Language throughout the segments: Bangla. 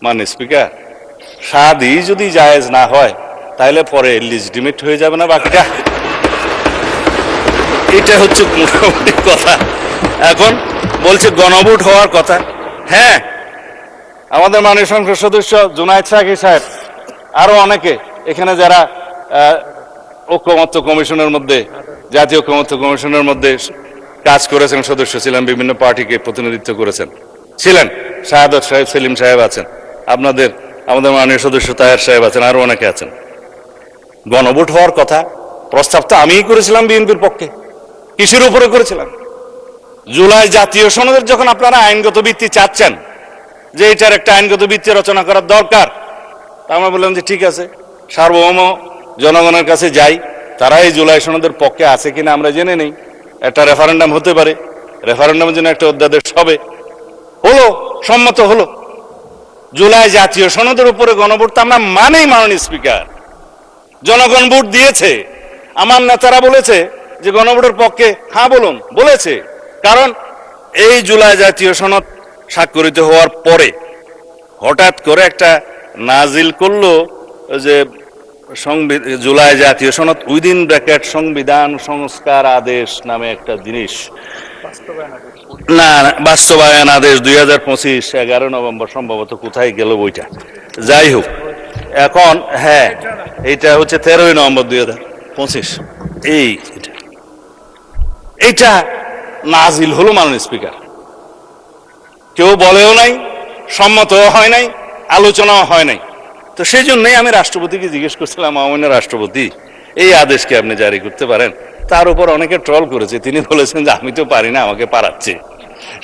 মানে স্পিকার, শাদী যদি জায়েজ না হয় তাহলে পরে লিজিটিমেট হয়ে যাবে না বাকিটা? এটা হচ্ছে মোটামুটি কথা। এখন বলছে গণভোট হওয়ার কথা। হ্যাঁ, আমাদের মাননীয় সংসদ সদস্য জুনায়েদ সাকি সাহেব, আরো অনেকে এখানে যারা ঐক্যমত্য কমিশনের মধ্যে, জাতীয় ঐক্যমত্য কমিশনের মধ্যে কাজ করেছেন, সদস্য ছিলেন, বিভিন্ন পার্টিকে প্রতিনিধিত্ব করেছেন, ছিলেন, শাহাদত সাহেব, সেলিম সাহেব আছেন, আমাদের মাননীয় সদস্য তাহের সাহেব আছেন, আরো অনেকে আছেন। গণভোট হওয়ার কথা প্রস্তাব তো আমিই করেছিলাম বিএনপির পক্ষে। কিসের উপরে করেছিলাম? জুলাই জাতীয় সনদের যখন আপনারা আইনগত ভিত্তি চাচ্ছেন যে এটার একটা আইনগত ভিত্তি রচনা করার দরকার, আমরা বললাম যে ঠিক আছে, সার্বভৌম জনগণের কাছে যাই, তারা এই জুলাই সনদের পক্ষে আছে কিনা আমরা জেনে নেই। একটা রেফারেন্ডাম হতে পারে, রেফারেন্ডামের জন্য একটা অধ্যাদেশ হবে, হলো, সম্মত হলো। জুলাই জাতীয় সনদের উপরে গণভোট তো আমরা মানেই মাননীয় স্পিকার। জনগণ ভোট দিয়েছে, আমার নেতারা বলেছে যে গণভোটের পক্ষে হ্যাঁ বলুন, বলেছে। কারণ এই জুলাই জাতীয় সনদ স্বাক্ষরিত হওয়ার পরে হঠাৎ করে একটা নাজিল করলো যে জুলাই জাতীয় সনদ উইদিন ব্র্যাকেট সংবিধান সংস্কার আদেশ নামে একটা জিনিস, না বাস্তবায়ন আদেশ 2025 11 নভেম্বর সম্ভবত, কোথায় গেল বইটা, যাই হোক। এখন হ্যাঁ, এইটা হচ্ছে 13 নভেম্বর 2025। এইটা নাজিল হলো মাননীয় স্পিকার, কেউ বলেও নাই, সম্মতও হয় নাই, আলোচনাও হয় নাই। তো সেই জন্যই আমি রাষ্ট্রপতিকে জিজ্ঞেস করছিলাম, মাননীয় রাষ্ট্রপতি, এই আদেশকে আপনি জারি করতে পারেন? তার উপর অনেকে ট্রল করেছে, তিনি বলেছেন যে আমি তো পারি না, আমাকে পারাচ্ছে।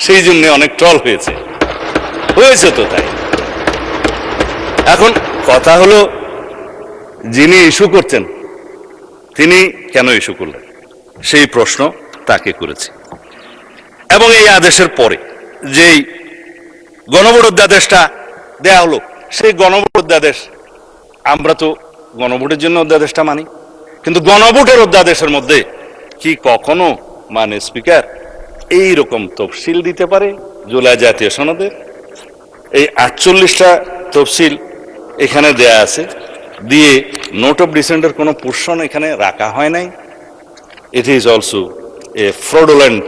সেই জন্য অনেক ট্রল হয়েছে তো তাই। এখন কথা হলো, যিনি ইস্যু করছেন তিনি কেন ইস্যু করলেন, সেই প্রশ্ন তাকে করেছি। এবং এই আদেশের পরে যেই গণভোট অধ্যাদেশটা দেয়া হলো, সেই গণভোট অধ্যাদেশ, আমরা তো গণভোটের জন্য অধ্যাদেশটা মানি, কিন্তু গণভোটের অধ্যাদেশের মধ্যে কি কখনো মানে স্পিকার এইরকম তফসিল দিতে পারে? জুলাই জাতীয় সনদের এই 48টা তফসিল এখানে দেয়া আছে, দিয়ে নোট অফ ডিসেন্টের কোনো পোর্শন এখানে রাখা হয় নাই। It is also a fraudulent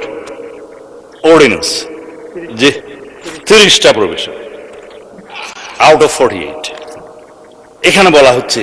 ordinance, যে 30টা প্রভিশন আউট অফ 48 এখানে বলা হচ্ছে